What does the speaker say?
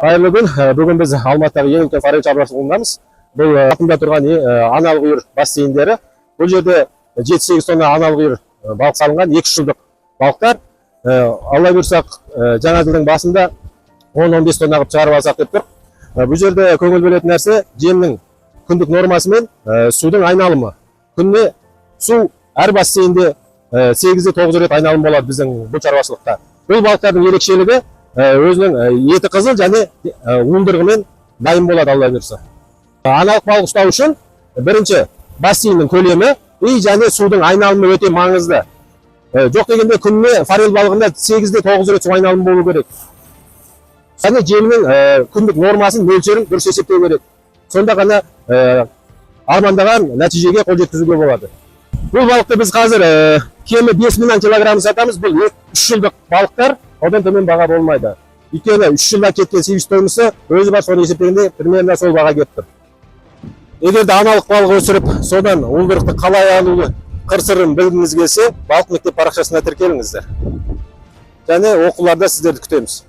Қайырлы күн. Бүгін біз Алматыдағы ең үлкен форель шаруашылығындамыз. Бұл артында тұрған аналық үйір бассейндері. Бұл жерде 7-8 тонна аналық үйір балық салынған, 2 жылдық балықтар. Алла бұйырсақ, жаңа жылдың басында 10-15 тонна қылып шығарып алсақ деп тұр. Бұл жерде көңіл бөлетін нәрсе жемнің күндік нормасы мен судың айналымы. Күніне су әр бассейнде 8-9 рет айналым болады біздің бұл шаруашылықта. Бұл балықтардың ерекшелігі өзінің еті қызыл және уылдырығымен дайын болады, алла бұйырса. Аналық балық ұстау үшін бірінші бассейннің көлемі және судың айналымы өте маңызды. Жоқ дегенде күніне форель балығында 8-9 рет су айналымы болу керек. Және жемнің күндік нормасын, мөлшерін дұрыс есептеу керек. Сонда ғана армандаған нәтижеге қол жеткізуге болады. Бұл балықты біз қазір кемі 5000 килограмм сатамыз. Бұл 3 жылдық балықтар, одан төмен баға болмайды. Өйткені 3 жылда кеткен себіс тоймысы өзі бар, соны есептегенде примерно сол баға кетіп тұр. Егер де аналық балық өсіріп, содан уылдырықты қалай алуды қыр-сырын білгіңіз келсе, балық мектеп парақшасына тіркеліңіздер. Және оқуларда сіздерді күтеміз.